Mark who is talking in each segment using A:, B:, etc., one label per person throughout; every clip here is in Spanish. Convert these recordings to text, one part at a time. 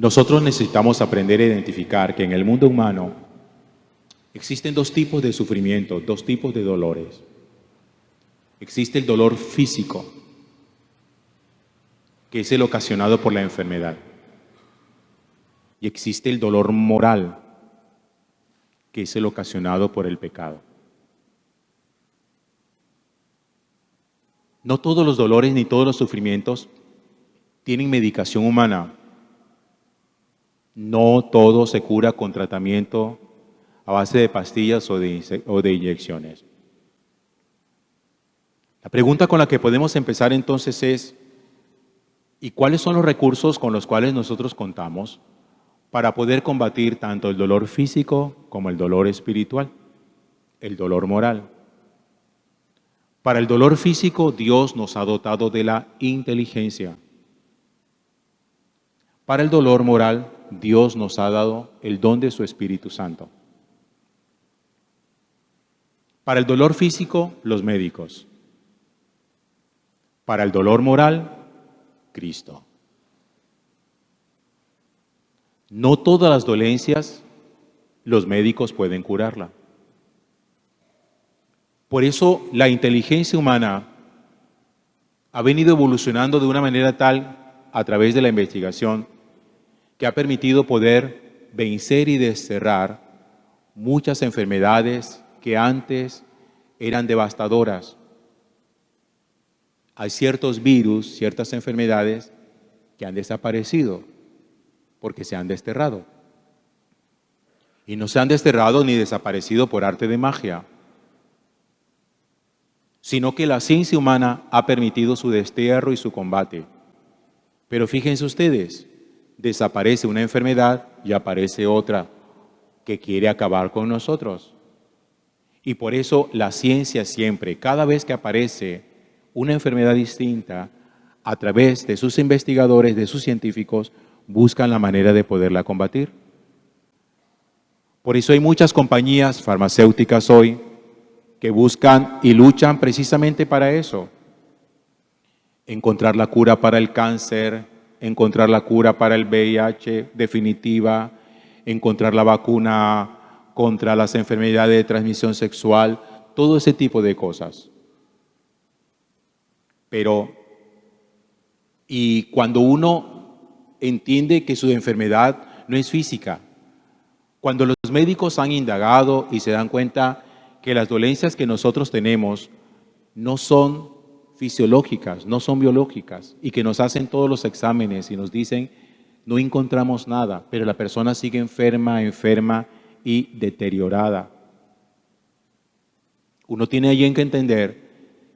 A: Nosotros necesitamos aprender a identificar que en el mundo humano existen dos tipos de sufrimiento, dos tipos de dolores. Existe el dolor físico, que es el ocasionado por la enfermedad. Y existe el dolor moral, que es el ocasionado por el pecado. No todos los dolores ni todos los sufrimientos tienen medicación humana. No todo se cura con tratamiento a base de pastillas o de inyecciones. La pregunta con la que podemos empezar entonces es, ¿y cuáles son los recursos con los cuales nosotros contamos para poder combatir tanto el dolor físico como el dolor espiritual, el dolor moral? Para el dolor físico, Dios nos ha dotado de la inteligencia. Para el dolor moral, Dios nos ha dado el don de su Espíritu Santo. Para el dolor físico, los médicos. Para el dolor moral, Cristo. No todas las dolencias los médicos pueden curarla. Por eso la inteligencia humana ha venido evolucionando de una manera tal a través de la investigación que ha permitido poder vencer y desterrar muchas enfermedades que antes eran devastadoras. Hay ciertos virus, ciertas enfermedades que han desaparecido porque se han desterrado. Y no se han desterrado ni desaparecido por arte de magia, sino que la ciencia humana ha permitido su destierro y su combate. Pero fíjense ustedes, desaparece una enfermedad y aparece otra que quiere acabar con nosotros. Y por eso la ciencia siempre, cada vez que aparece una enfermedad distinta, a través de sus investigadores, de sus científicos, buscan la manera de poderla combatir. Por eso hay muchas compañías farmacéuticas hoy que buscan y luchan precisamente para eso. Encontrar la cura para el cáncer, encontrar la cura para el VIH definitiva, encontrar la vacuna contra las enfermedades de transmisión sexual, todo ese tipo de cosas. Pero, y cuando uno entiende que su enfermedad no es física, cuando los médicos han indagado y se dan cuenta que las dolencias que nosotros tenemos no son fisiológicas, no son biológicas, y que nos hacen todos los exámenes y nos dicen, no encontramos nada, pero la persona sigue enferma y deteriorada. Uno tiene allí que entender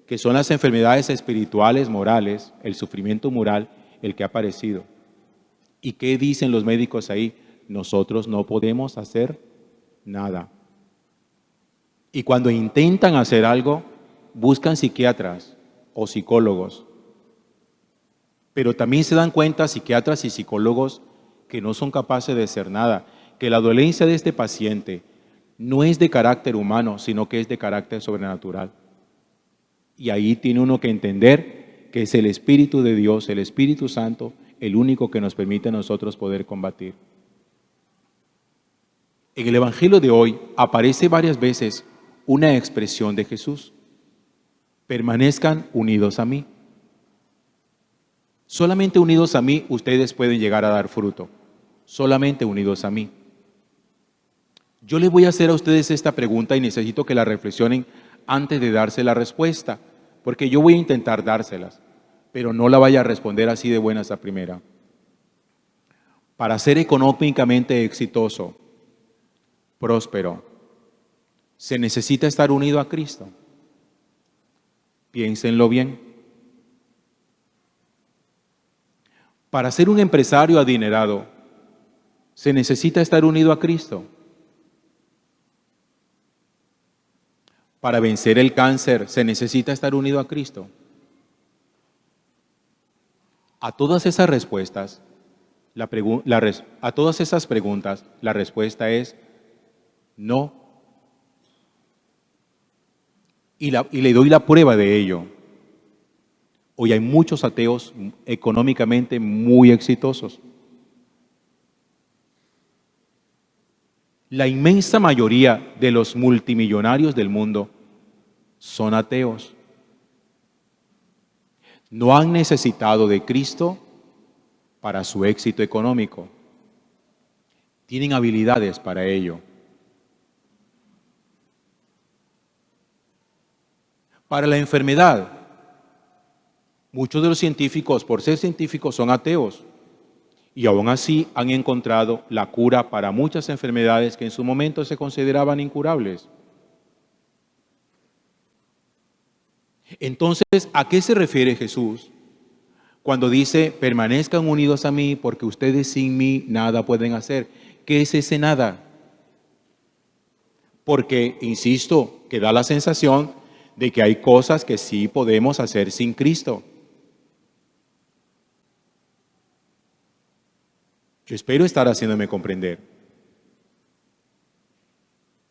A: que son las enfermedades espirituales, morales, el sufrimiento moral, el que ha aparecido. ¿Y qué dicen los médicos ahí? Nosotros no podemos hacer nada. Y cuando intentan hacer algo, buscan psiquiatras o psicólogos. Pero también se dan cuenta psiquiatras y psicólogos que no son capaces de hacer nada, que la dolencia de este paciente no es de carácter humano, sino que es de carácter sobrenatural. Y ahí tiene uno que entender que es el Espíritu de Dios, el Espíritu Santo, el único que nos permite a nosotros poder combatir. En el Evangelio de hoy aparece varias veces una expresión de Jesús: permanezcan unidos a mí. Solamente unidos a mí ustedes pueden llegar a dar fruto. Solamente unidos a mí. Yo les voy a hacer a ustedes esta pregunta y necesito que la reflexionen antes de darse la respuesta, porque yo voy a intentar dárselas, pero no la vaya a responder así de buenas a primera. Para ser económicamente exitoso, próspero, se necesita estar unido a Cristo. Piénsenlo bien. Para ser un empresario adinerado, se necesita estar unido a Cristo. Para vencer el cáncer, se necesita estar unido a Cristo. A todas esas respuestas, a todas esas preguntas, la respuesta es no. Y le doy la prueba de ello. Hoy hay muchos ateos económicamente muy exitosos. La inmensa mayoría de los multimillonarios del mundo son ateos. No han necesitado de Cristo para su éxito económico. Tienen habilidades para ello. Para la enfermedad, muchos de los científicos, por ser científicos, son ateos. Y aún así han encontrado la cura para muchas enfermedades que en su momento se consideraban incurables. Entonces, ¿a qué se refiere Jesús cuando dice, permanezcan unidos a mí porque ustedes sin mí nada pueden hacer? ¿Qué es ese nada? Porque, insisto, que da la sensación de que hay cosas que sí podemos hacer sin Cristo. Yo espero estar haciéndome comprender.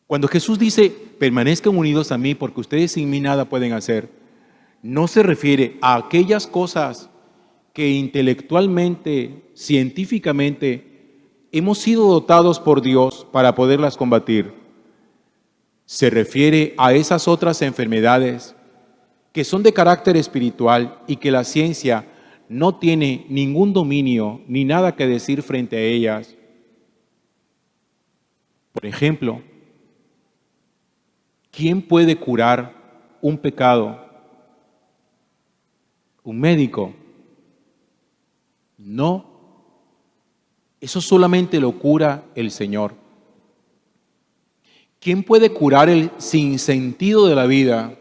A: Cuando Jesús dice, permanezcan unidos a mí porque ustedes sin mí nada pueden hacer, no se refiere a aquellas cosas que intelectualmente, científicamente, hemos sido dotados por Dios para poderlas combatir. Se refiere a esas otras enfermedades que son de carácter espiritual y que la ciencia no tiene ningún dominio ni nada que decir frente a ellas. Por ejemplo, ¿quién puede curar un pecado? ¿Un médico? No. Eso solamente lo cura el Señor. ¿Quién puede curar el sinsentido de la vida?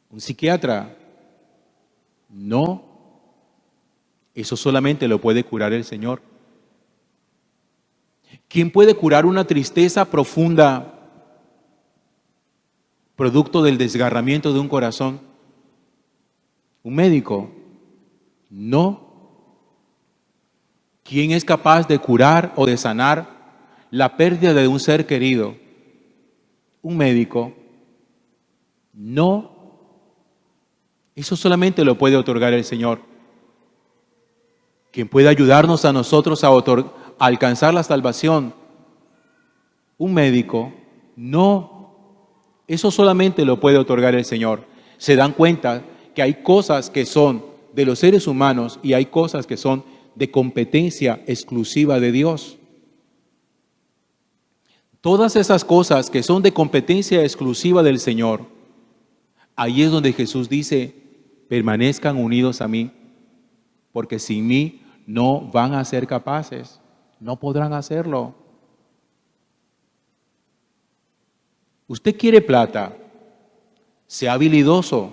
A: ¿Un psiquiatra? No. Eso solamente lo puede curar el Señor. ¿Quién puede curar una tristeza profunda, producto del desgarramiento de un corazón? ¿Un médico? No. ¿Quién es capaz de curar o de sanar la pérdida de un ser querido? ¿Un médico? No. Eso solamente lo puede otorgar el Señor. ¿Quién puede ayudarnos a nosotros a alcanzar la salvación? ¿Un médico? No. Eso solamente lo puede otorgar el Señor. Se dan cuenta que hay cosas que son de los seres humanos y hay cosas que son de competencia exclusiva de Dios. Todas esas cosas que son de competencia exclusiva del Señor, ahí es donde Jesús dice, permanezcan unidos a mí, porque sin mí no van a ser capaces, no podrán hacerlo. Usted quiere plata, sea habilidoso,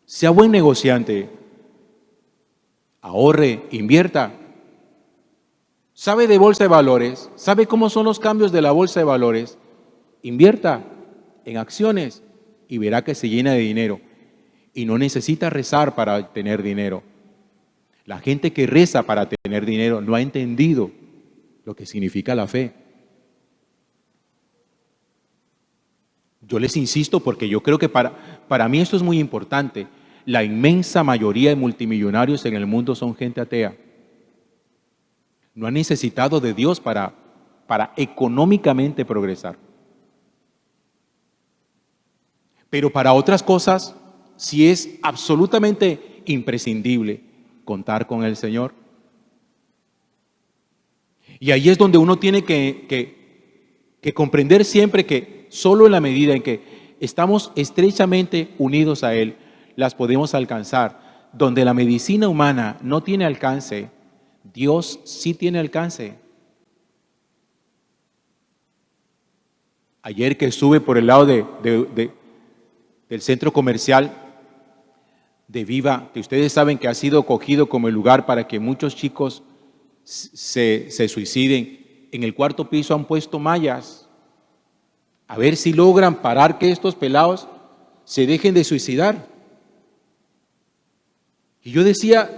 A: sea buen negociante, ahorre, invierta. ¿Sabe de bolsa de valores? ¿Sabe cómo son los cambios de la bolsa de valores? Invierta en acciones y verá que se llena de dinero. Y no necesita rezar para tener dinero. La gente que reza para tener dinero no ha entendido lo que significa la fe. Yo les insisto porque yo creo que para mí esto es muy importante. La inmensa mayoría de multimillonarios en el mundo son gente atea. No han necesitado de Dios para económicamente progresar. Pero para otras cosas, sí es absolutamente imprescindible contar con el Señor. Y ahí es donde uno tiene que comprender siempre que solo en la medida en que estamos estrechamente unidos a Él, las podemos alcanzar. Donde la medicina humana no tiene alcance, Dios sí tiene alcance. Ayer que estuve por el lado del centro comercial de Viva, que ustedes saben que ha sido cogido como el lugar para que muchos chicos se suiciden, en el cuarto piso han puesto mallas, a ver si logran parar que estos pelados se dejen de suicidar. Y yo decía,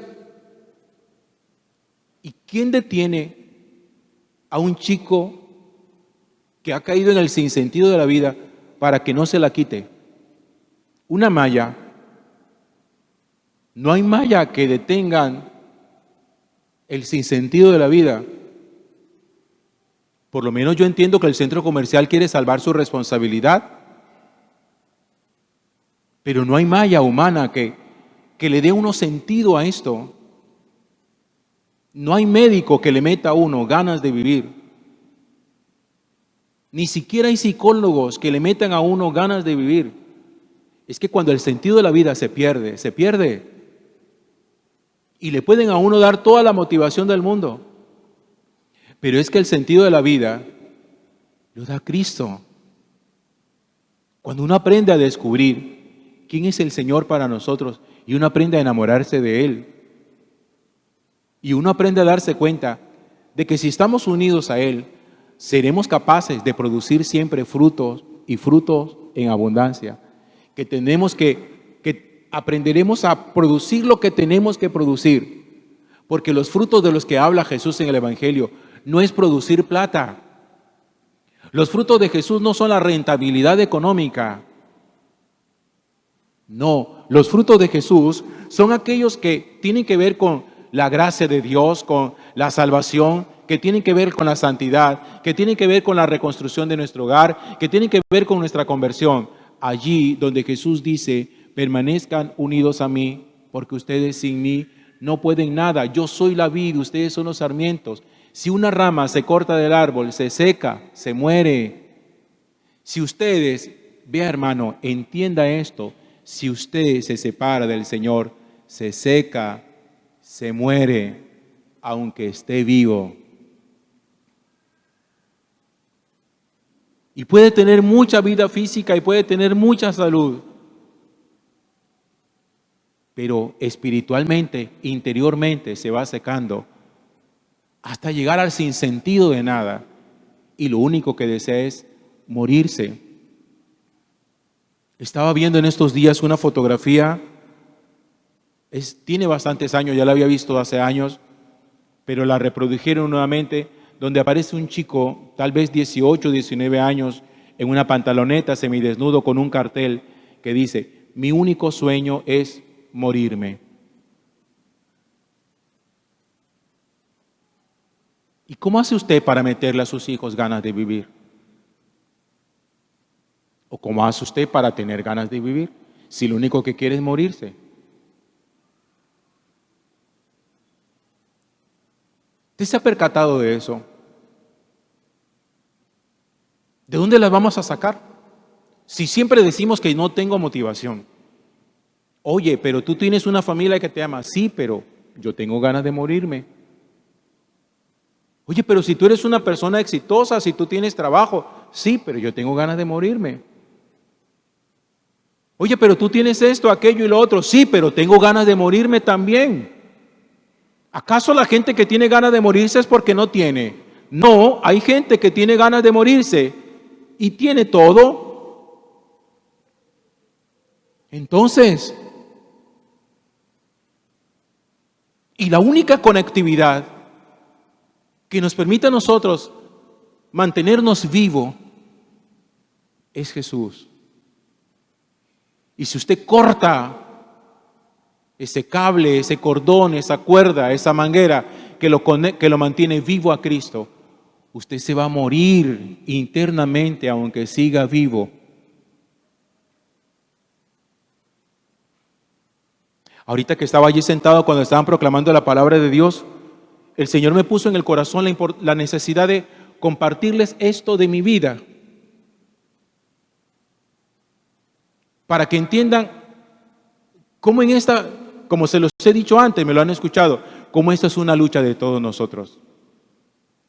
A: ¿y quién detiene a un chico que ha caído en el sinsentido de la vida para que no se la quite? Una malla. No hay malla que detengan el sinsentido de la vida. Por lo menos yo entiendo que el centro comercial quiere salvar su responsabilidad, pero no hay malla humana que le dé uno sentido a esto. No hay médico que le meta a uno ganas de vivir. Ni siquiera hay psicólogos que le metan a uno ganas de vivir. Es que cuando el sentido de la vida se pierde, se pierde. Y le pueden a uno dar toda la motivación del mundo. Pero es que el sentido de la vida lo da Cristo. Cuando uno aprende a descubrir quién es el Señor para nosotros y uno aprende a enamorarse de Él, y uno aprende a darse cuenta de que si estamos unidos a Él, seremos capaces de producir siempre frutos y frutos en abundancia. Que tenemos que aprenderemos a producir lo que tenemos que producir. Porque los frutos de los que habla Jesús en el Evangelio no es producir plata. Los frutos de Jesús no son la rentabilidad económica. No, los frutos de Jesús son aquellos que tienen que ver con la gracia de Dios, con la salvación, que tienen que ver con la santidad, que tienen que ver con la reconstrucción de nuestro hogar, que tienen que ver con nuestra conversión. Allí donde Jesús dice, permanezcan unidos a mí, porque ustedes sin mí no pueden nada. Yo soy la vid, ustedes son los sarmientos. Si una rama se corta del árbol, se seca, se muere. Si ustedes, vea hermano, entienda esto, si usted se separa del Señor, se seca, se muere, aunque esté vivo. Y puede tener mucha vida física y puede tener mucha salud. Pero espiritualmente, interiormente, se va secando hasta llegar al sinsentido de nada. Y lo único que desea es morirse. Estaba viendo en estos días una fotografía. Tiene bastantes años, ya la había visto hace años, pero la reprodujeron nuevamente, donde aparece un chico, tal vez 18, 19 años, en una pantaloneta semidesnudo con un cartel que dice, mi único sueño es morirme. ¿Y cómo hace usted para meterle a sus hijos ganas de vivir? ¿O cómo hace usted para tener ganas de vivir si lo único que quiere es morirse? ¿Usted se ha percatado de eso? ¿De dónde las vamos a sacar? Si siempre decimos que no tengo motivación. Oye, pero tú tienes una familia que te ama. Sí, pero yo tengo ganas de morirme. Oye, pero si tú eres una persona exitosa, si tú tienes trabajo. Sí, pero yo tengo ganas de morirme. Oye, pero tú tienes esto, aquello y lo otro. Sí, pero tengo ganas de morirme también. ¿Acaso la gente que tiene ganas de morirse es porque no tiene? No, hay gente que tiene ganas de morirse y tiene todo. Entonces, y la única conectividad que nos permite a nosotros mantenernos vivos es Jesús. Y si usted corta ese cable, ese cordón, esa cuerda, esa manguera que lo mantiene vivo a Cristo, usted se va a morir internamente aunque siga vivo. Ahorita que estaba allí sentado cuando estaban proclamando la palabra de Dios, el Señor me puso en el corazón la necesidad de compartirles esto de mi vida, para que entiendan cómo como se los he dicho antes, me lo han escuchado, cómo esta es una lucha de todos nosotros.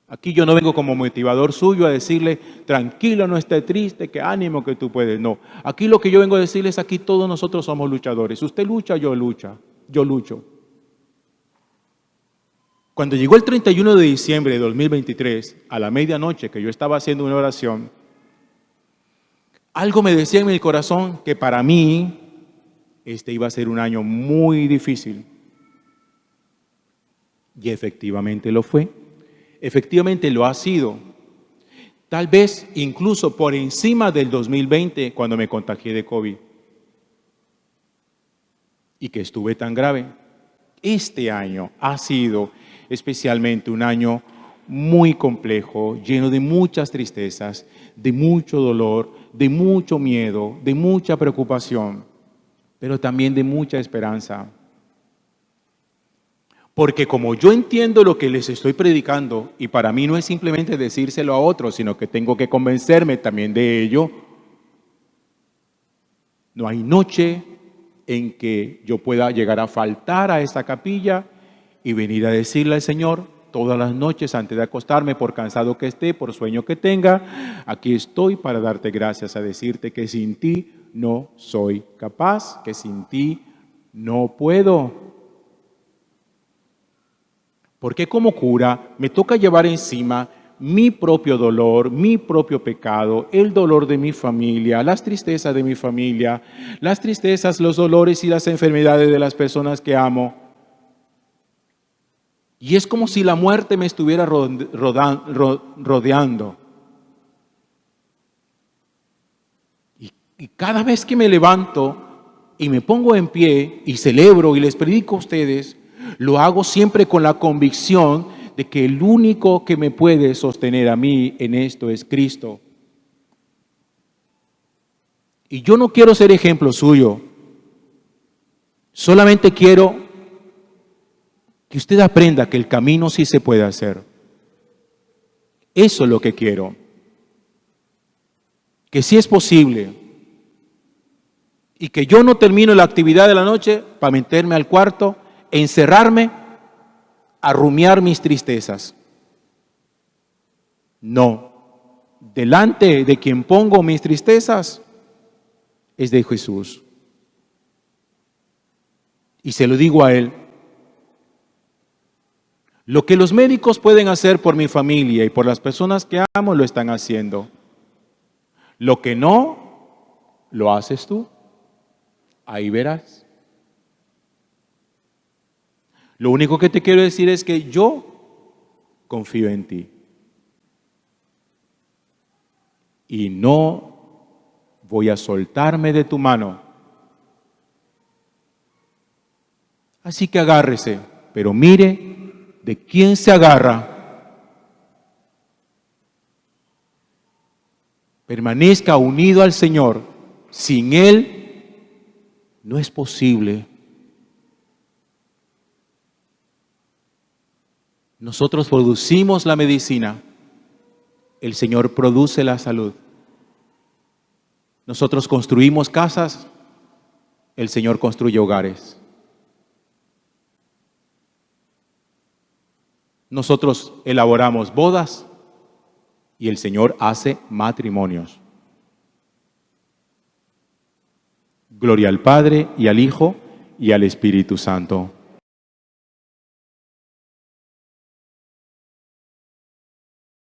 A: Aquí yo no vengo como motivador suyo a decirle, tranquilo, no esté triste, que ánimo que tú puedes. No, aquí lo que yo vengo a decirles, aquí todos nosotros somos luchadores. Usted lucha, yo lucho. Cuando llegó el 31 de diciembre de 2023, a la medianoche que yo estaba haciendo una oración, algo me decía en mi corazón que para mí este iba a ser un año muy difícil. Y efectivamente lo fue. Efectivamente lo ha sido. Tal vez incluso por encima del 2020 cuando me contagié de COVID. Y que estuve tan grave. Este año ha sido especialmente un año muy complejo, lleno de muchas tristezas, de mucho dolor, de mucho miedo, de mucha preocupación, pero también de mucha esperanza. Porque como yo entiendo lo que les estoy predicando, y para mí no es simplemente decírselo a otros, sino que tengo que convencerme también de ello, no hay noche en que yo pueda llegar a faltar a esta capilla y venir a decirle al Señor todas las noches antes de acostarme, por cansado que esté, por sueño que tenga, aquí estoy para darte gracias, a decirte que sin ti no soy capaz, que sin ti no puedo. Porque como cura me toca llevar encima mi propio dolor, mi propio pecado, el dolor de mi familia, las tristezas de mi familia, las tristezas, los dolores y las enfermedades de las personas que amo. Y es como si la muerte me estuviera rodeando. Y cada vez que me levanto y me pongo en pie y celebro y les predico a ustedes, lo hago siempre con la convicción de que el único que me puede sostener a mí en esto es Cristo. Y yo no quiero ser ejemplo suyo. Solamente quiero que usted aprenda que el camino sí se puede hacer. Eso es lo que quiero. Que sí es posible. Y que yo no termino la actividad de la noche para meterme al cuarto, encerrarme, a rumiar mis tristezas. No. Delante de quien pongo mis tristezas es de Jesús. Y se lo digo a Él. Lo que los médicos pueden hacer por mi familia y por las personas que amo, lo están haciendo. Lo que no, lo haces tú. Ahí verás. Lo único que te quiero decir es que yo confío en ti. Y no voy a soltarme de tu mano. Así que agárrese, pero mire de quién se agarra. Permanezca unido al Señor. Sin Él no es posible. Nosotros producimos la medicina, el Señor produce la salud. Nosotros construimos casas, el Señor construye hogares. Nosotros elaboramos bodas y el Señor hace matrimonios. Gloria al Padre y al Hijo y al Espíritu Santo.